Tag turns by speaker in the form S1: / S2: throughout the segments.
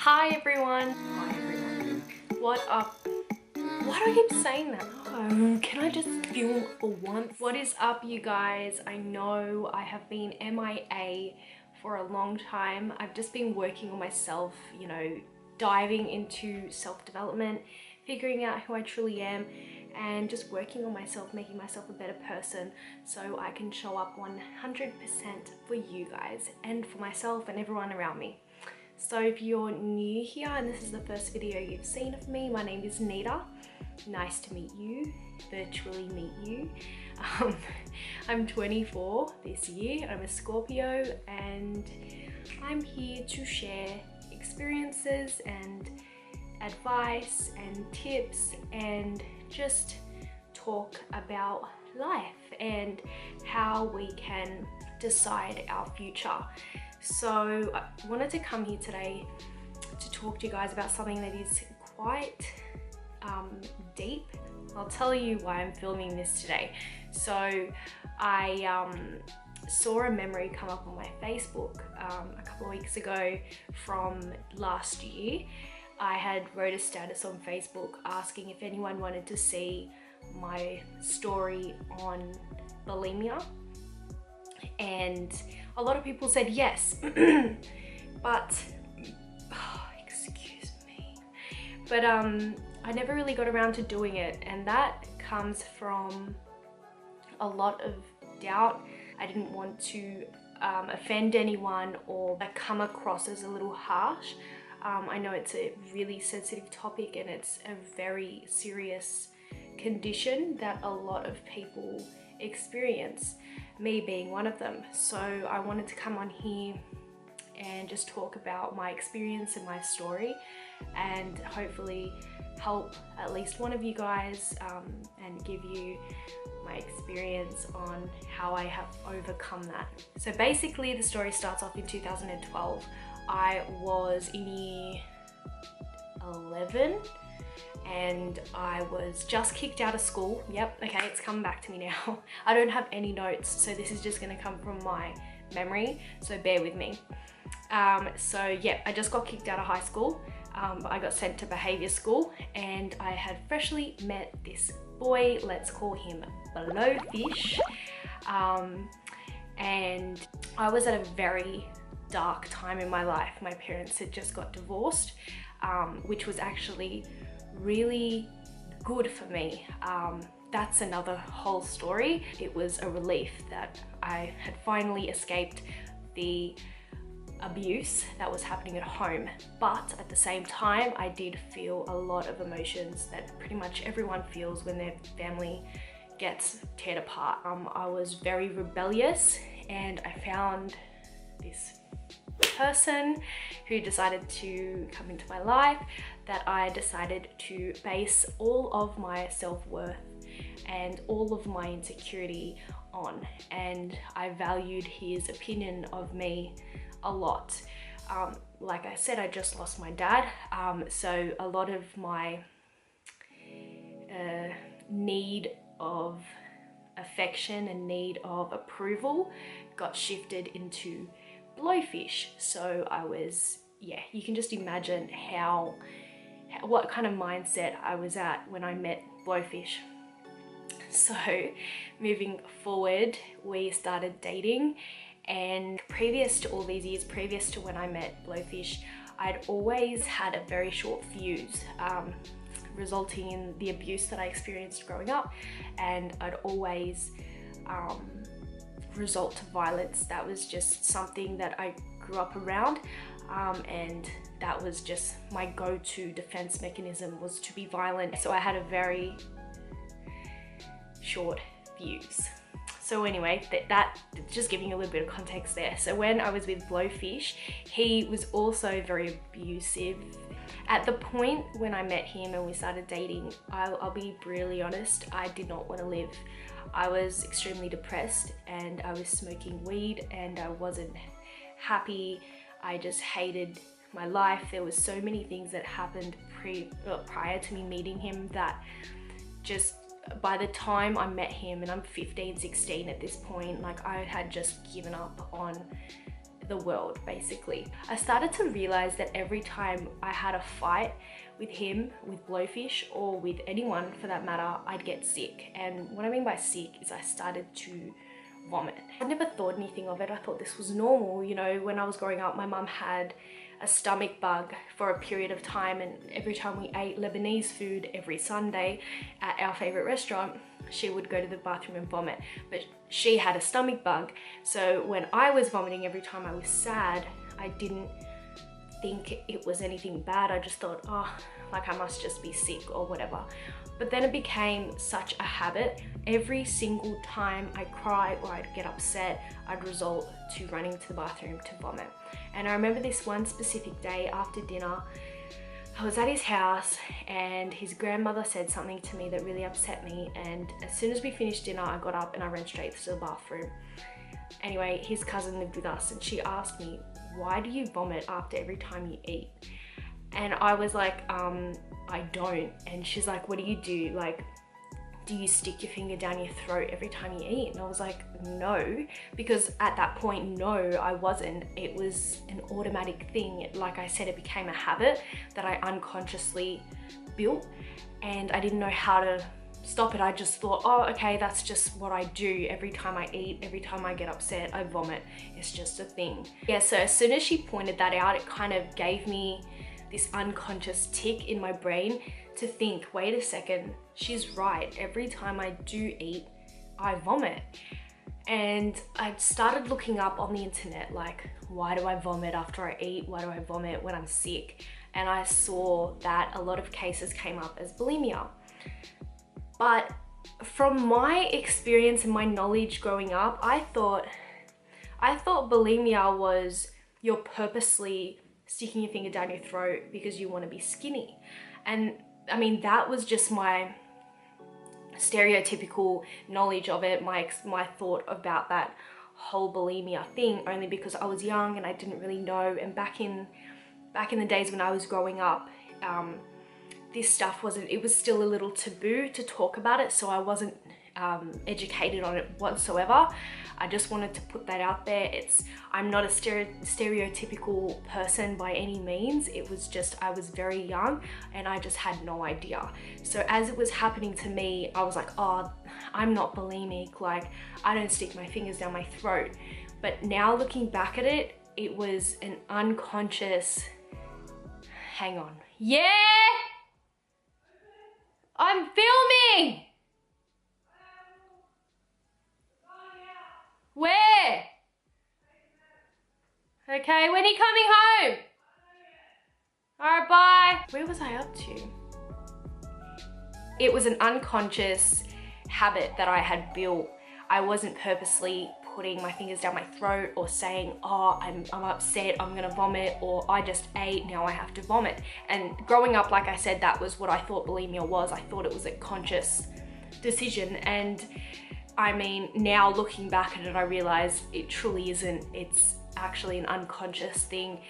S1: Hi everyone. What up? Why do I keep saying that? Can I just film for once? What is up, you guys? I know I have been MIA for a long time. I've just been working on myself, you know, diving into self-development, figuring out who I truly am, and just working on myself, making myself a better person so I can show up 100% for you guys and for myself and everyone around me. So if you're new here and this is the first video you've seen of me, my name is Nita. Nice to meet you, virtually meet you. I'm 24 this year, I'm a Scorpio, and I'm here to share experiences and advice and tips and just talk about life and how we can decide our future. So I wanted to come here today to talk to you guys about something that is quite deep. I'll tell you why I'm filming this today. So I saw a memory come up on my Facebook a couple of weeks ago from last year. I had wrote a status on Facebook asking if anyone wanted to see my story on bulimia, and a lot of people said yes. But excuse me, but I never really got around to doing it, and that comes from a lot of doubt. I didn't want to offend anyone or come across as a little harsh. I know it's a really sensitive topic and it's a very serious condition that a lot of people experience, me being one of them. So I wanted to come on here and just talk about my experience and my story, and hopefully help at least one of you guys and give you my experience on how I have overcome that. So basically the story starts off in 2012. I was in year 11 and I was just kicked out of school. Yep, okay, it's come back to me now. I don't have any notes, so this is just gonna come from my memory, so bear with me. So yeah, I just got kicked out of high school. I got sent to behaviour school, and I had freshly met this boy, let's call him Blowfish. And I was at a very dark time in my life. My parents had just got divorced, which was actually really good for me. That's another whole story. It was a relief that I had finally escaped the abuse that was happening at home, but at the same time I did feel a lot of emotions that pretty much everyone feels when their family gets torn apart. I was very rebellious, and I found this person who decided to come into my life that I decided to base all of my self-worth and all of my insecurity on, and I valued his opinion of me a lot. Like I said, I just lost my dad, so a lot of my need of affection and need of approval got shifted into Blowfish. So I was, yeah, you can just imagine what kind of mindset I was at when I met Blowfish. So moving forward, we started dating, and previous to all these years, previous to when I met Blowfish, I'd always had a very short fuse, resulting in the abuse that I experienced growing up, and I'd always resort to violence. That was just something that I grew up around, and that was just my go-to defense mechanism, was to be violent. So I had a very short fuse. So anyway, that just giving you a little bit of context there. So when I was with Blowfish, he was also very abusive. At the point when I met him and we started dating, I'll be really honest, I did not want to live. I was extremely depressed, and I was smoking weed, and I wasn't happy. I just hated my life. There was so many things that happened prior to me meeting him that just, by the time I met him, and I'm 15, 16 at this point, like I had just given up on the world, basically. I started to realize that every time I had a fight with him, with Blowfish, or with anyone for that matter, I'd get sick. And what I mean by sick is I started to vomit. I never thought anything of it. I thought this was normal. You know, when I was growing up, my mum had a stomach bug for a period of time, and every time we ate Lebanese food every Sunday at our favorite restaurant, she would go to the bathroom and vomit. But she had a stomach bug, so when I was vomiting every time I was sad, I didn't think it was anything bad. I just thought, oh, like I must just be sick or whatever. But then it became such a habit. Every single time I cried or I'd get upset, I'd resort to running to the bathroom to vomit. And I remember this one specific day after dinner, I was at his house and his grandmother said something to me that really upset me. And as soon as we finished dinner, I got up and I ran straight to the bathroom. Anyway, his cousin lived with us and she asked me, why do you vomit after every time you eat? And I was like, I don't. And she's like, what do you do? Like, do you stick your finger down your throat every time you eat? And I was like, no, because at that point, no, I wasn't. It was an automatic thing. Like I said, it became a habit that I unconsciously built and I didn't know how to stop it. I just thought, oh, okay, that's just what I do. Every time I eat, every time I get upset, I vomit. It's just a thing. Yeah, so as soon as she pointed that out, it kind of gave me this unconscious tick in my brain to think, wait a second, she's right. Every time I do eat, I vomit. And I started looking up on the internet, like, why do I vomit after I eat? Why do I vomit when I'm sick? And I saw that a lot of cases came up as bulimia. But from my experience and my knowledge growing up, I thought bulimia was you're purposely sticking your finger down your throat because you want to be skinny. And I mean, that was just my stereotypical knowledge of it, my thought about that whole bulimia thing, only because I was young and I didn't really know. And back in the days when I was growing up, this stuff it was still a little taboo to talk about it, so I wasn't educated on it whatsoever. I just wanted to put that out there. I'm not a stereotypical person by any means. It was just, I was very young and I just had no idea. So as it was happening to me, I was like, oh, I'm not bulimic. Like, I don't stick my fingers down my throat. But now looking back at it, it was an unconscious, hang on. Yeah! I'm filming! Where? Okay, when are you coming home? Alright, bye. Where was I up to? It was an unconscious habit that I had built. I wasn't purposely putting my fingers down my throat or saying, oh, I'm upset, I'm gonna vomit, or I just ate, now I have to vomit. And growing up, like I said, that was what I thought bulimia was. I thought it was a conscious decision. And I mean, now looking back at it, I realize it truly isn't. It's actually an unconscious thing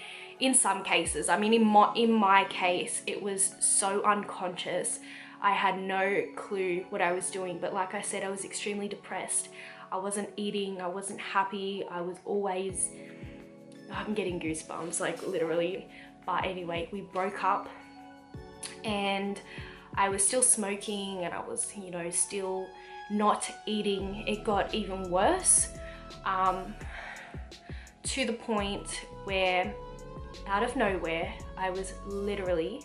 S1: in some cases. I mean, in my case, it was so unconscious. I had no clue what I was doing. But like I said, I was extremely depressed. I wasn't eating, I wasn't happy. I was always, I'm getting goosebumps, like literally. But anyway, we broke up and I was still smoking and I was, you know, still not eating. It got even worse, to the point where out of nowhere, I was literally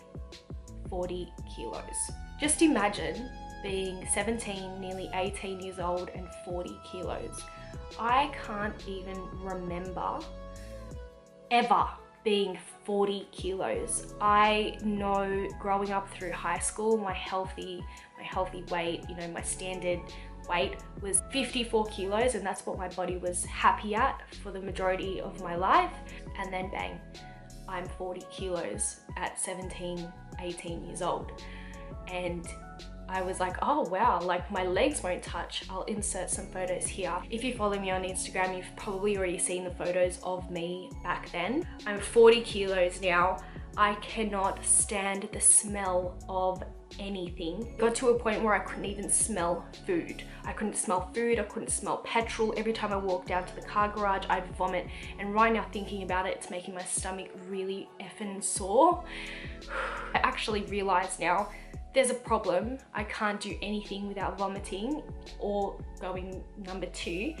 S1: 40 kilos. Just imagine being 17, nearly 18 years old and 40 kilos. I can't even remember ever being 40 kilos. I know growing up through high school, my healthy weight, you know, my standard weight was 54 kilos, and that's what my body was happy at for the majority of my life. And then bang, I'm 40 kilos at 17, 18 years old. And I was like, oh wow, like my legs won't touch. I'll insert some photos here. If you follow me on Instagram, you've probably already seen the photos of me back then. I'm 40 kilos now. I cannot stand the smell of anything. It got to a point where I couldn't even smell food. I couldn't smell food, I couldn't smell petrol. Every time I walked down to the car garage, I'd vomit. And right now, thinking about it, it's making my stomach really effing sore. I actually realize now there's a problem. I can't do anything without vomiting or going number 2.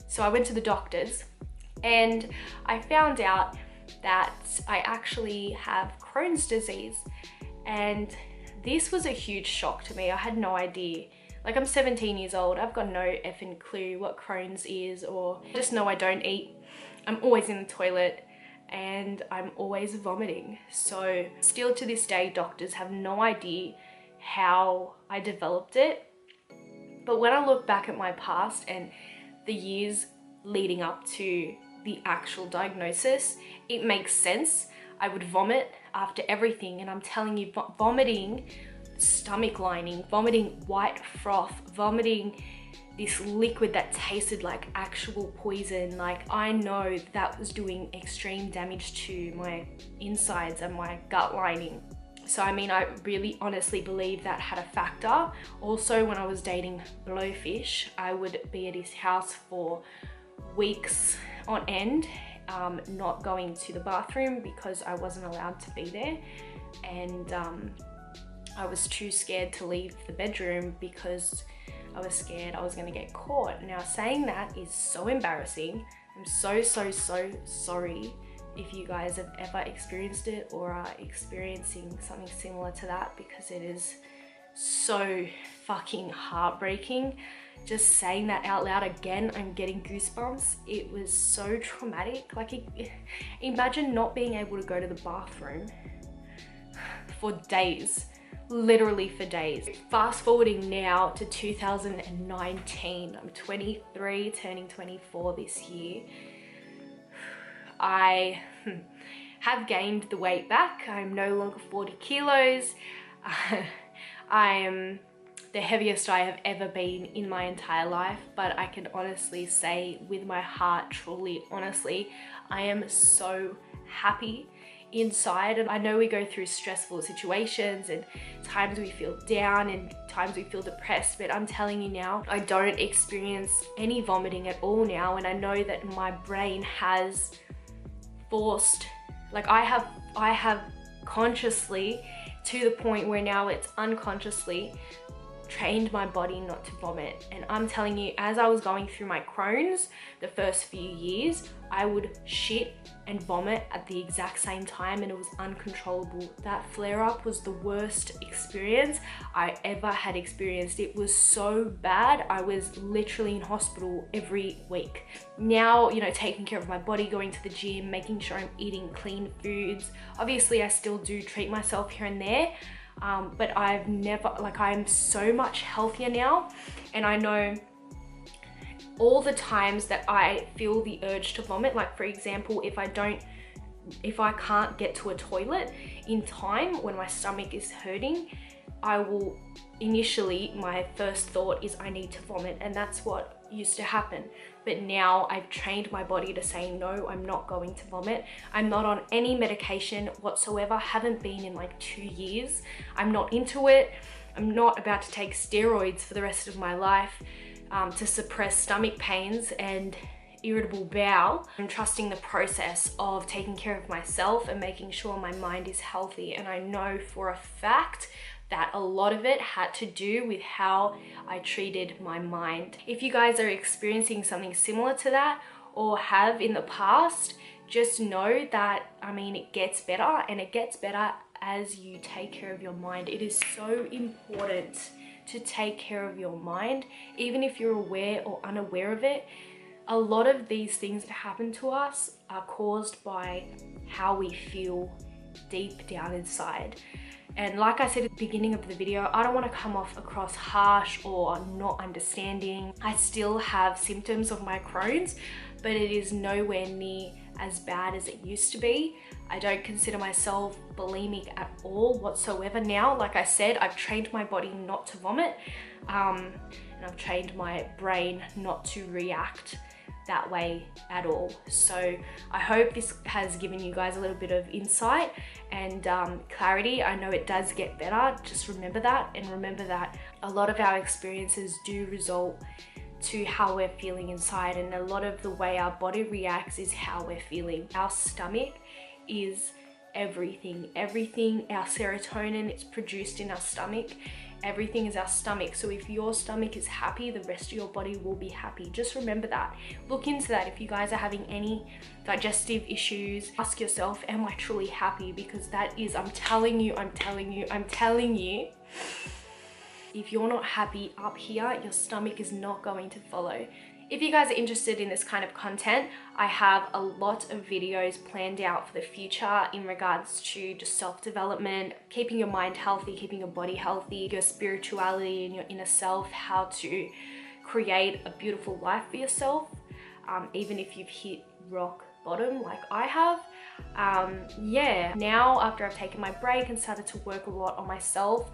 S1: So I went to the doctors and I found out that I actually have Crohn's disease, and this was a huge shock to me. I had no idea. Like, I'm 17 years old. I've got no effing clue what Crohn's is, or I just know I don't eat. I'm always in the toilet and I'm always vomiting. So still to this day, doctors have no idea how I developed it. But when I look back at my past and the years leading up to the actual diagnosis, it makes sense. I would vomit after everything, and I'm telling you, vomiting stomach lining, vomiting white froth, vomiting this liquid that tasted like actual poison. Like, I know that was doing extreme damage to my insides and my gut lining. So I mean, I really honestly believe that had a factor. Also, when I was dating Blowfish, I would be at his house for weeks on end, not going to the bathroom because I wasn't allowed to be there, and I was too scared to leave the bedroom because I was scared I was going to get caught. Now, saying that is so embarrassing. I'm so sorry if you guys have ever experienced it or are experiencing something similar to that, because it is so fucking heartbreaking. Just saying that out loud again, I'm getting goosebumps. It was so traumatic. Like, imagine not being able to go to the bathroom for days, literally for days. Fast forwarding now to 2019, I'm 23, turning 24 this year. I have gained the weight back. I'm no longer 40 kilos. I am the heaviest I have ever been in my entire life, but I can honestly say with my heart, truly, honestly, I am so happy inside. And I know we go through stressful situations and times we feel down and times we feel depressed, but I'm telling you now, I don't experience any vomiting at all now. And I know that my brain has forced, like, I have consciously, to the point where now it's unconsciously, trained my body not to vomit. And I'm telling you, as I was going through my Crohn's the first few years, I would shit and vomit at the exact same time, and it was uncontrollable. That flare-up was the worst experience I ever had experienced. It was so bad. I was literally in hospital every week. Now, you know, taking care of my body, going to the gym, making sure I'm eating clean foods. Obviously, I still do treat myself here and there, but I've never, like, I'm so much healthier now. And I know all the times that I feel the urge to vomit, like, for example, if I can't get to a toilet in time when my stomach is hurting, I will initially, my first thought is I need to vomit, and that's what used to happen. But now I've trained my body to say, no, I'm not going to vomit. I'm not on any medication whatsoever. Haven't been in like 2 years. I'm not into it. I'm not about to take steroids for the rest of my life to suppress stomach pains and irritable bowel. I'm trusting the process of taking care of myself and making sure my mind is healthy. And I know for a fact that a lot of it had to do with how I treated my mind. If you guys are experiencing something similar to that or have in the past, just know that, I mean, it gets better, and it gets better as you take care of your mind. It is so important to take care of your mind, even if you're aware or unaware of it. A lot of these things that happen to us are caused by how we feel deep down inside. And like I said at the beginning of the video, I don't want to come off across harsh or not understanding. I still have symptoms of my Crohn's, but it is nowhere near as bad as it used to be. I don't consider myself bulimic at all whatsoever now. Like I said, I've trained my body not to vomit, and I've trained my brain not to react that way at all. So I hope this has given you guys a little bit of insight and clarity. I know it does get better, just remember that, and remember that a lot of our experiences do result to how we're feeling inside, and a lot of the way our body reacts is how we're feeling. Our stomach is everything. Our serotonin is produced in our stomach. Everything is our stomach. So if your stomach is happy, the rest of your body will be happy. Just remember that. Look into that. If you guys are having any digestive issues, ask yourself, am I truly happy? Because that is, I'm telling you, if you're not happy up here, your stomach is not going to follow. If you guys are interested in this kind of content, I have a lot of videos planned out for the future in regards to just self-development, keeping your mind healthy, keeping your body healthy, your spirituality and your inner self, how to create a beautiful life for yourself, even if you've hit rock bottom like I have. Yeah, now after I've taken my break and started to work a lot on myself,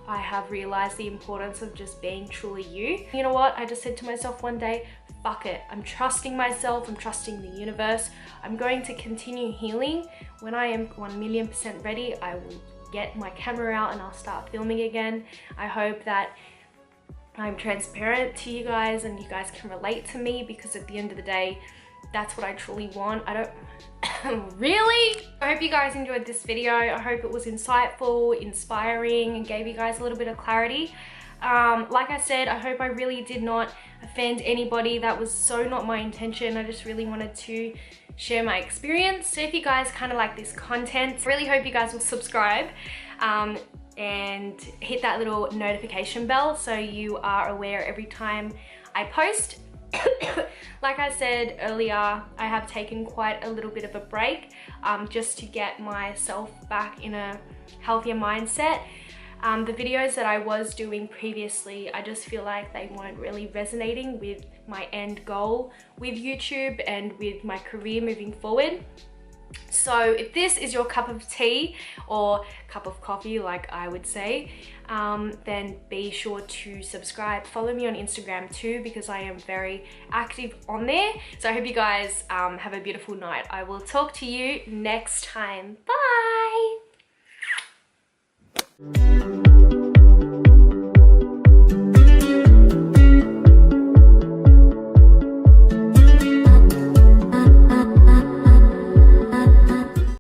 S1: I have realized the importance of just being truly you. You know what? I just said to myself one day, fuck it. I'm trusting myself. I'm trusting the universe. I'm going to continue healing. When I am 1,000,000% ready, I will get my camera out and I'll start filming again. I hope that I'm transparent to you guys and you guys can relate to me, because at the end of the day, that's what I truly want. I don't really? I hope you guys enjoyed this video. I hope it was insightful, inspiring, and gave you guys a little bit of clarity. Like I said, I hope I really did not offend anybody. That was so not my intention. I just really wanted to share my experience. So if you guys kind of like this content, I really hope you guys will subscribe and hit that little notification bell so you are aware every time I post. Like I said earlier, I have taken quite a little bit of a break just to get myself back in a healthier mindset. The videos that I was doing previously, I just feel like they weren't really resonating with my end goal with YouTube and with my career moving forward. So if this is your cup of tea or cup of coffee, like I would say, then be sure to subscribe. Follow me on Instagram too, because I am very active on there. So I hope you guys have a beautiful night. I will talk to you next time. Bye!